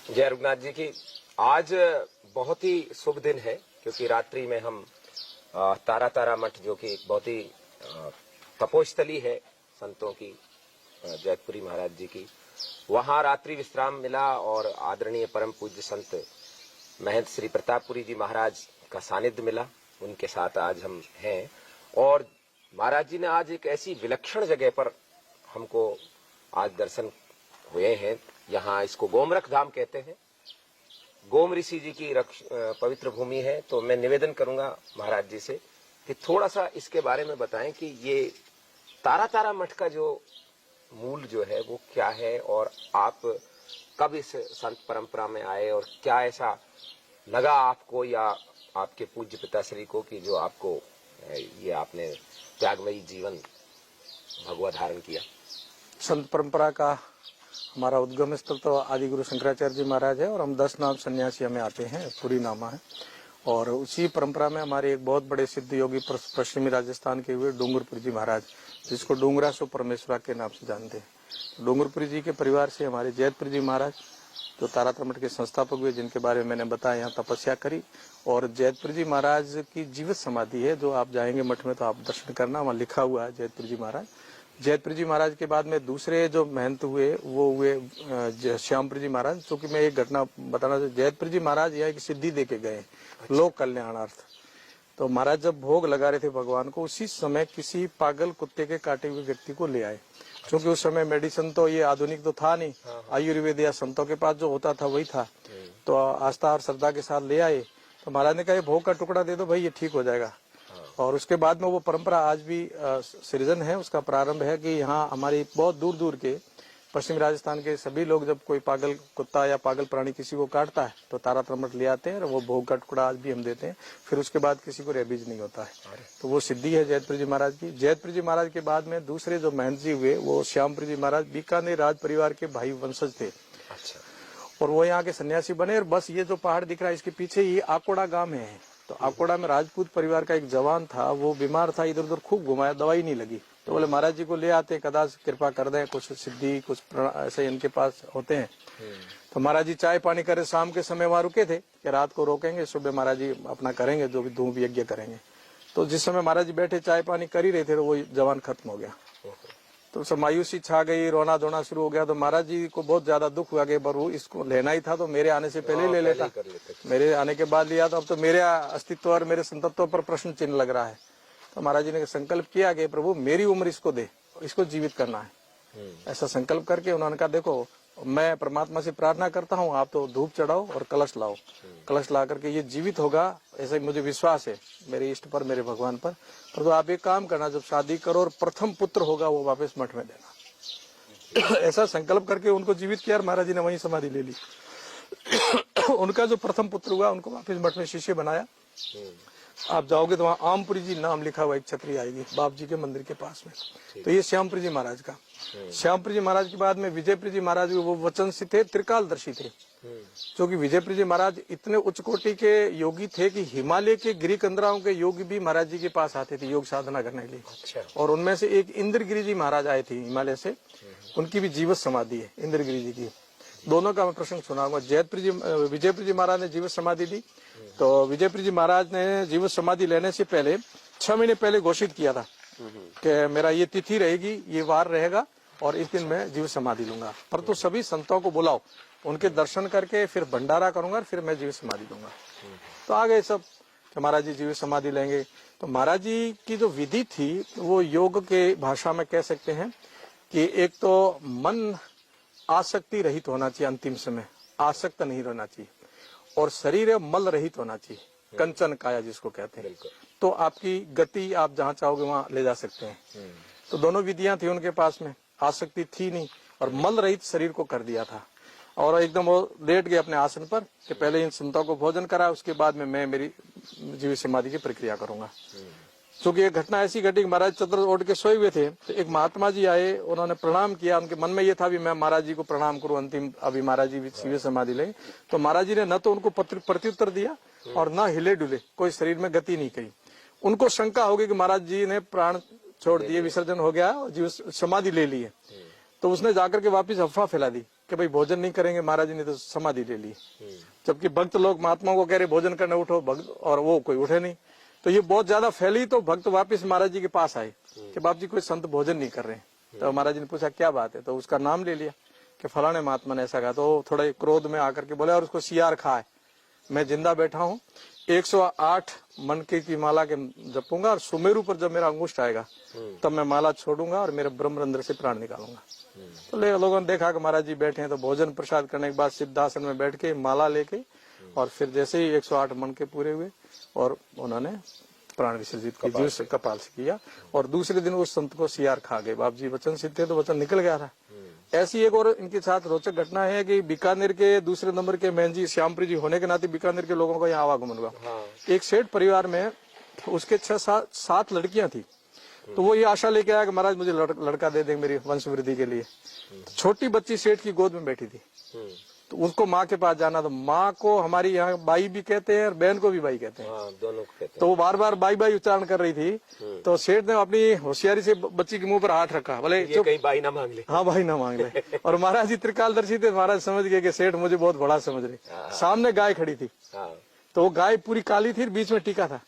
जय रघुनाथ जी की। आज बहुत ही शुभ दिन है क्योंकि रात्रि में हम तारा तारा मठ, जो कि बहुत ही तपोस्थली है संतों की, जैतपुरी महाराज जी की, वहां रात्रि विश्राम मिला और आदरणीय परम पूज्य संत महंत श्री प्रतापपुरी जी महाराज का सानिध्य मिला। उनके साथ आज हम हैं और महाराज जी ने आज एक ऐसी विलक्षण जगह पर हमको आज दर्शन हुए हैं। यहाँ इसको गोमरख धाम कहते हैं, गोम ऋषि जी की पवित्र भूमि है। तो मैं निवेदन करूंगा महाराज जी से कि थोड़ा सा इसके बारे में बताएं कि ये तारा तारा मठ का जो मूल जो है वो क्या है और आप कब इस संत परंपरा में आए और क्या ऐसा लगा आपको या आपके पूज्य पिताश्री को कि जो आपको ये आपने त्यागमयी जीवन भगवा धारण किया। संत परंपरा का हमारा उद्गम स्थल तो आदि गुरु शंकराचार्य जी महाराज है और हम 10 नाम सन्यासी हमें आते हैं, पूरी नामा है। और उसी परंपरा में हमारे एक बहुत बड़े सिद्ध योगी पश्चिमी राजस्थान के हुए डूंगरपुरी जी महाराज, जिसको डूंगरा सो परमेश्वरा के नाम से जानते हैं। डूंगरपुरी जी के परिवार से हमारे जैतपुरी जी महाराज, जो तारा तारा मठ के संस्थापक हुए, जिनके बारे में मैंने बताया, यहाँ तपस्या करी। और जैतपुरी जी महाराज की जीवित समाधि है, जो आप जाएंगे मठ में तो आप दर्शन करना, वहाँ लिखा हुआ है जैतपुरी जी महाराज। जैतपुरी जी महाराज के बाद में दूसरे जो महंत हुए वो हुए श्यामपुरी जी महाराज, जो कि मैं एक घटना बताना चाहूँ। जैतपुरी जी महाराज यहाँ एक सिद्धि दे के गए लोक कल्याणार्थ। तो महाराज जब भोग लगा रहे थे भगवान को, उसी समय किसी पागल कुत्ते के काटे हुए व्यक्ति को ले आए। क्योंकि उस समय मेडिसिन तो ये आधुनिक तो था नहीं, आयुर्वेद या संतों के पास जो होता था वही था। तो आस्था और श्रद्धा के साथ ले आए। तो महाराज ने कहा भोग का टुकड़ा दे दो भाई, ये ठीक हो जाएगा। और उसके बाद में वो परंपरा आज भी सृजन है, उसका प्रारंभ है कि यहाँ हमारी बहुत दूर दूर के पश्चिमी राजस्थान के सभी लोग जब कोई पागल कुत्ता या पागल प्राणी किसी को काटता है तो तारा तारा मठ ले आते हैं और वो भोग का टुकड़ा आज भी हम देते हैं। फिर उसके बाद किसी को रेबीज नहीं होता है। तो वो सिद्धि है जैतपुरी जी महाराज की। जैतपुरी जी महाराज के बाद में दूसरे जो महंत जी हुए वो श्यामपुरी जी महाराज बीकानेर राज परिवार के भाई वंशज थे। अच्छा। और वो यहाँ के सन्यासी बने। और बस ये जो पहाड़ दिख रहा है इसके पीछे ये आकोड़ा गांव है। तो आकोड़ा में राजपूत परिवार का एक जवान था, वो बीमार था, इधर उधर खूब घुमाया, दवाई नहीं लगी। तो बोले महाराज जी को ले आते, कदाच कृपा कर दें, कुछ सिद्धि कुछ ऐसे इनके पास होते हैं। तो महाराज जी चाय पानी करे, शाम के समय वहां रुके थे कि रात को रोकेंगे, सुबह महाराज जी अपना करेंगे, जो भी धूप यज्ञ करेंगे। तो जिस समय महाराज जी बैठे चाय पानी कर ही रहे थे तो वो जवान खत्म हो गया। तो सब मायूसी छा गई, रोना धोना शुरू हो गया। तो महाराज जी को बहुत ज्यादा दुख हुआ कि बरू इसको लेना ही था तो मेरे आने से पहले ले लेता, मेरे आने के बाद लिया तो अब तो मेरे अस्तित्व और मेरे संतत्व पर प्रश्न चिन्ह लग रहा है। तो महाराज जी ने संकल्प किया कि प्रभु मेरी उम्र इसको दे, इसको जीवित करना है। ऐसा संकल्प करके उन्होंने कहा देखो मैं परमात्मा से प्रार्थना करता हूँ, आप तो धूप चढ़ाओ और कलश लाओ, कलश ला करके ये जीवित होगा, ऐसा मुझे विश्वास है मेरे इष्ट पर, मेरे भगवान पर। तो आप एक काम करना, जब शादी करो और प्रथम पुत्र होगा वो वापस मठ में देना। ऐसा संकल्प करके उनको जीवित किया और महाराज जी ने वहीं समाधि ले ली। उनका जो प्रथम पुत्र हुआ उनको वापस मठ में शिष्य बनाया। आप जाओगे तो वहाँ आमपुरी जी नाम लिखा हुआ एक छतरी आएगी बाप जी के मंदिर के पास में। तो ये श्यामपुरी जी महाराज का। श्यामपुरी जी महाराज के बाद में विजयपुरी जी महाराज वो वचनसी थे, त्रिकालदर्शी थे। जो कि विजयपुरी जी महाराज इतने उच्च कोटि के योगी थे कि हिमालय के गिरी कंदराओं के योगी भी महाराज जी के पास आते थे योग साधना करने के लिए। अच्छा। और उनमें से एक इंद्रगिरी जी महाराज आए थे हिमालय से, उनकी भी जीवित समाधि है इंद्रगिरी जी की। दोनों का मैं प्रसंग सुनाऊंगा। विजयपुरी जी महाराज ने जीवित समाधि ली। तो विजयपुरी जी महाराज ने जीवित समाधि लेने से पहले 6 महीने पहले घोषित किया था कि मेरा ये तिथि रहेगी, ये वार रहेगा और इस दिन मैं जीवित समाधि लूंगा। पर तो सभी संतों को बुलाओ, उनके दर्शन करके फिर भंडारा करूंगा, फिर मैं जीवित समाधि लूंगा। तो आ गए सब कि महाराज जी जीवित समाधि लेंगे। तो महाराज जी की जो विधि थी वो योग के भाषा में कह सकते हैं कि एक तो मन आसक्ति रहित होना चाहिए, अंतिम समय आसक्त नहीं रहना चाहिए, और शरीर मल रहित होना चाहिए, कंचन काया जिसको कहते हैं। तो आपकी गति आप जहाँ चाहोगे वहाँ ले जा सकते हैं। तो दोनों विधियां थी उनके पास में, आसक्ति थी नहीं और मल रहित शरीर को कर दिया था। और एकदम वो लेट गए अपने आसन पर कि पहले इन संतों को भोजन करा, उसके बाद में मैं मेरी जीवित समाधि की प्रक्रिया करूंगा। क्योंकि ये घटना ऐसी घटी कि महाराज चतर ओढ़ के सोए हुए थे, तो एक महात्मा जी आए, उन्होंने प्रणाम किया। उनके मन में ये था भी मैं महाराज जी को प्रणाम करूं, अंतिम अभी महाराज जी जीवित समाधि लेंगे। तो महाराज जी ने न तो उनको प्रत्युत्तर दिया और न हिले डुले, कोई शरीर में गति नहीं कही। उनको शंका होगी कि महाराज जी ने प्राण छोड़ दिए, विसर्जन हो गया और जीवित समाधि ले ली है। तो उसने जाकर के वापिस अफवाह फैला दी कि भाई भोजन नहीं करेंगे, महाराज जी ने तो समाधि ले ली। जबकि भक्त लोग महात्माओं को कह रहे भोजन करने उठो, भक्त, और वो कोई उठे नहीं। तो ये बहुत ज्यादा फैली, तो भक्त वापस महाराज जी के पास आए कि बाप जी कोई संत भोजन नहीं कर रहे। तो महाराज जी ने पूछा क्या बात है, तो उसका नाम ले लिया कि फलाने महात्मा ने ऐसा कहा। तो थोड़ा क्रोध में आकर के बोले और उसको सियार खा है, मैं जिंदा बैठा हूँ, 108 मनके की माला के जपूंगा और सुमेरु पर जब मेरा अंगुष्ठ आएगा तब मैं माला छोड़ूंगा और मेरे ब्रह्मरंध्र से प्राण निकालूंगा। तो लोगों ने देखा कि महाराज जी बैठे हैं, तो भोजन प्रसाद करने के बाद सिद्धासन में बैठ के माला लेके और फिर जैसे ही 108 मनके पूरे हुए और उन्होंने प्राण विसर्जित की, जीव से कपाल से किया। और दूसरे दिन उस संत को सियार खा गए। बाप जी वचन सिद्ध थे तो वचन निकल गया था। ऐसी एक और इनके साथ रोचक घटना है कि बीकानेर के दूसरे नंबर के महंजी श्यामप्री जी होने के नाते बीकानेर के लोगों का यहाँ आवागमन हुआ। एक सेठ परिवार में उसके 6-7 लड़कियां थी। तो वो ये आशा लेके आया कि महाराज मुझे लड़का दे देंगे मेरी वंश वृद्धि के लिए। छोटी बच्ची सेठ की गोद में बैठी थी, तो उसको माँ के पास जाना। तो माँ को हमारी यहाँ बाई भी कहते हैं और बहन को भी बाई कहते हैं। दोनों को कहते हैं। तो वो बार बार बाई बाई उच्चारण कर रही थी। तो सेठ ने अपनी होशियारी से बच्ची के मुंह पर हाथ रखा, बोले ये कहीं बाई ना मांग ले। हाँ भाई ना मांग ले। और महाराज जी त्रिकालदर्शी थे, महाराज समझ गए कि सेठ मुझे बहुत बड़ा समझ रहे। सामने गाय खड़ी थी, तो वो गाय पूरी काली थी, बीच में टीका था।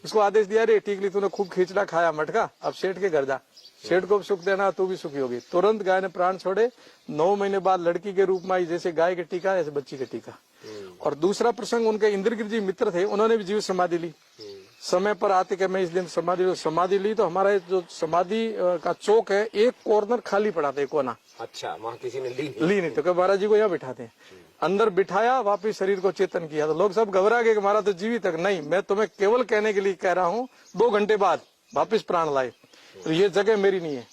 उसको आदेश दिया, रे टीकली तूने खूब खींचड़ा खाया मटका, अब सेठ के घर जा, सेठ को सुख देना, तू भी सुखी होगी। तुरंत गाय ने प्राण छोड़े। 9 महीने बाद लड़की के रूप में आई, जैसे गाय के टीका ऐसे बच्ची के टीका। और दूसरा प्रसंग, उनके इंद्रगिरी जी मित्र थे, उन्होंने भी जीव समाधि ली। समय पर आते कि मैं इस दिन समाधि ली। तो हमारा जो समाधि का चौक है, एक कॉर्नर खाली पड़ा था, एक कोना। अच्छा, वहाँ किसी ने ली नहीं तो महाराज जी को यहाँ बिठाते हैं। अंदर बिठाया, वापिस शरीर को चेतन किया। तो लोग सब घबरा गए कि महाराज तो जीवित तक नहीं, मैं तुम्हें केवल कहने के लिए कह रहा हूँ, 2 घंटे बाद वापिस प्राण लाए। तो ये जगह मेरी नहीं है,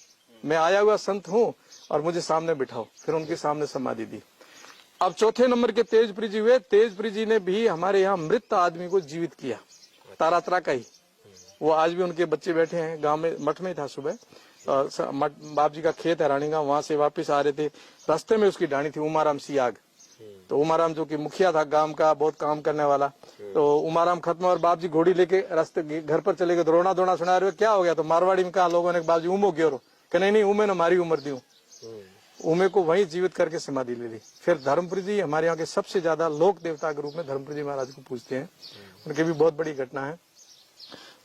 मैं आया हुआ संत हूँ और मुझे सामने बिठाओ। फिर उनके सामने समाधि दी। अब चौथे नंबर के तेजप्री जी हुए। तेजप्री जी ने भी हमारे यहाँ मृत आदमी को जीवित किया, तारात्रा का ही। वो आज भी उनके बच्चे बैठे हैं, गांव में मठ में था। सुबह बाप जी का खेत है रानीगांव, वहां से वापस आ रहे थे, रास्ते में उसकी डाणी थी उमाराम सियाग। तो उमाराम जो कि मुखिया था गांव का, बहुत काम करने वाला। तो उमाराम खत्म और बाप जी घोड़ी लेके रास्ते घर पर चले गए। तो रोना धोना सुना रहे, क्या हो गया? तो मारवाड़ी में कहा लोगों ने, बाप जी उमो क्यों रो? नहीं उमे ने मारी उम्र दी। उमे को वहीं जीवित करके समाधि ले ली। फिर धर्मपुरी जी हमारे यहाँ के सबसे ज्यादा लोक देवता के रूप में धर्मपुरी जी महाराज को पूजते हैं। उनकी भी बहुत बड़ी घटना है।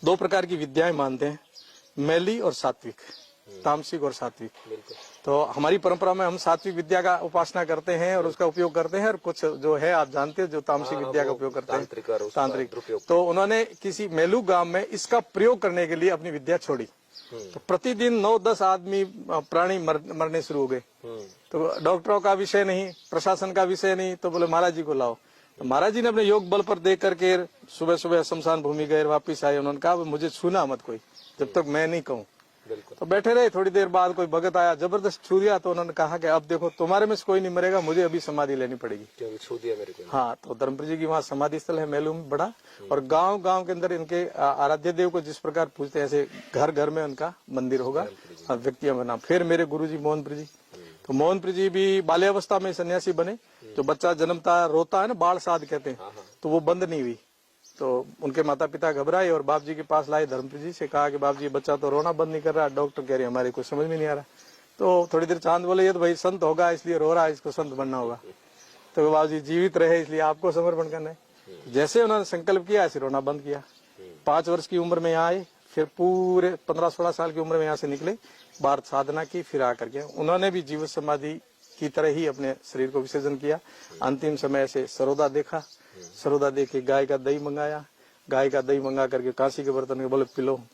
2 प्रकार की विद्याएं मानते हैं, मैली और सात्विक, तामसिक और सात्विक। तो हमारी परंपरा में हम सात्विक विद्या का उपासना करते हैं और उसका उपयोग करते हैं। और कुछ जो है आप जानते हैं, जो तामसिक विद्या का उपयोग करते हैं, तांत्रिक। तो उन्होंने किसी मेलू गांव में इसका प्रयोग करने के लिए अपनी विद्या छोड़ी। तो प्रतिदिन 9-10 आदमी प्राणी मरने शुरू हो गए। तो डॉक्टरों का विषय नहीं, प्रशासन का विषय नहीं, तो बोले महाराज जी को लाओ। तो महाराज जी ने अपने योग बल पर देख करके सुबह सुबह शमशान भूमि गए, वापिस आए। उन्होंने कहा मुझे छूना मत कोई, जब तक मैं नहीं कहूँ। तो बैठे रहे। थोड़ी देर बाद कोई भगत आया, जबरदस्त छू दिया। तो उन्होंने कहा कि अब देखो तुम्हारे में से कोई नहीं मरेगा, मुझे अभी समाधि लेनी पड़ेगी, क्योंकि छू दिया मेरे को। हाँ, तो धर्मपुरी जी की वहाँ समाधि स्थल है मेलू में बड़ा। और गांव गांव के अंदर इनके आराध्य देव को जिस प्रकार पूजते हैं, ऐसे घर घर में उनका मंदिर होगा, व्यक्तियों का नाम। फिर मेरे गुरु जी मोहनपुरी जी, तो मोहनपुरी जी भी बाल्यावस्था में सन्यासी बने। जो बच्चा जन्मता रोता है ना, बाल साध कहते हैं, तो वो बंद नहीं हुई। तो उनके माता पिता घबराए और बाप जी के पास लाए। धर्मपुरी जी से कहा कि बाप जी बच्चा तो रोना बंद नहीं कर रहा, डॉक्टर कह रहे हमारे कुछ समझ में नहीं आ रहा। तो थोड़ी देर चांद बोले, ये तो भाई संत होगा इसलिए रो रहा है, इसको संत बनना होगा। तो बाप जी जीवित रहे इसलिए आपको समर्पण करना है। जैसे उन्होंने संकल्प किया, ऐसे रोना बंद किया। 5 वर्ष की उम्र में यहाँ आए, फिर पूरे 15-16 साल की उम्र में यहाँ से निकले, बाहर साधना की, फिर आकर के उन्होंने भी जीवित समाधि की तरह ही अपने शरीर को विसर्जन किया। अंतिम समय से सरोदा देखा, सरोदा देख के गाय का दही मंगाया, गाय का दही मंगा करके कांसी के बर्तन में बोले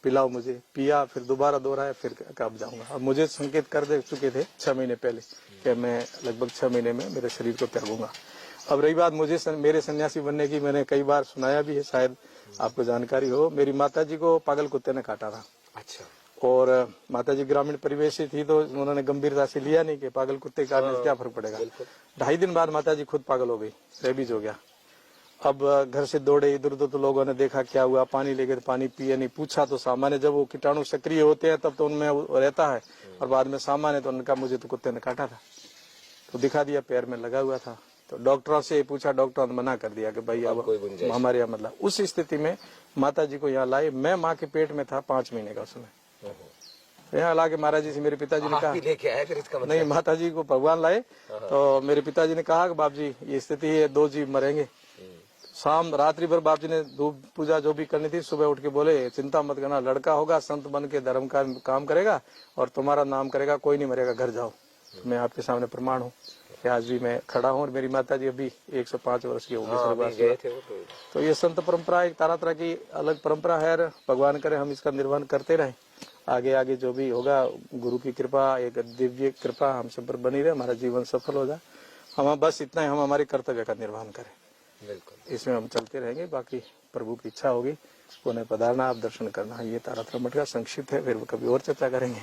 पिलाओ मुझे। पिया, फिर दोबारा दोहराया, फिर कब जाऊंगा। अब मुझे संकेत कर दे चुके थे 6 महीने पहले कि मैं लगभग 6 महीने में मेरे शरीर को त्यागूंगा। अब रही बात मुझे मेरे सन्यासी बनने की, मैंने कई बार सुनाया भी है, शायद आपको जानकारी हो। मेरी माता जी को पागल कुत्ते ने काटा था। अच्छा। और माता जी ग्रामीण परिवेश से थी, तो उन्होंने गंभीरता से लिया नहीं कि पागल कुत्ते काटने से क्या फर्क पड़ेगा। 2.5 दिन बाद माता जी खुद पागल हो गई, रेबीज हो गया। अब घर से दौड़े इधर उधर, तो लोगों ने देखा क्या हुआ, पानी लेके, तो पानी पिए नहीं। पूछा तो सामान्य, जब वो कीटाणु सक्रिय होते हैं तब तो उनमें रहता है, और बाद में सामान्य। तो उनका मुझे तो कुत्ते ने काटा था। तो दिखा दिया, पैर में लगा हुआ था। तो डॉक्टरों से पूछा, डॉक्टरों ने मना कर दिया कि भाई अब हमारे यहाँ मतलब। उस स्थिति में माता जी को यहाँ लाए। मैं माँ के पेट में था 5 महीने का उसमें। यहाँ ला के महाराज जी से मेरे पिताजी ने आप कहा, भी लेके आए फिर इसका मतलब? नहीं माता जी को भगवान लाए, तो मेरे पिताजी ने कहा कि बाप जी ये स्थिति है, 2 जीव मरेंगे। शाम रात्रि भर बाप जी ने धूप पूजा जो भी करनी थी, सुबह उठ के बोले चिंता मत करना, लड़का होगा संत बन के धर्म का काम करेगा और तुम्हारा नाम करेगा, कोई नहीं मरेगा, घर जाओ। मैं आपके सामने प्रमाण हूँ कि आज भी मैं खड़ा हूँ और मेरी माता जी अभी 105 वर्ष की होगी, स्वर्गवास गए थे वो तो ये संत परंपरा एक तरह की अलग परंपरा है और भगवान करे हम इसका निर्वहन करते रहें। आगे आगे जो भी होगा गुरु की कृपा, एक दिव्य कृपा हम सब पर बनी रहे, हमारा जीवन सफल हो जाए। हम बस इतना ही, हम हमारे कर्तव्य का निर्वहन करें, बिल्कुल इसमें हम चलते रहेंगे। बाकी प्रभु की इच्छा होगी पुनः पधारना, आप दर्शन करना। ये तारातरा मठ का संक्षिप्त है, फिर कभी और चर्चा करेंगे।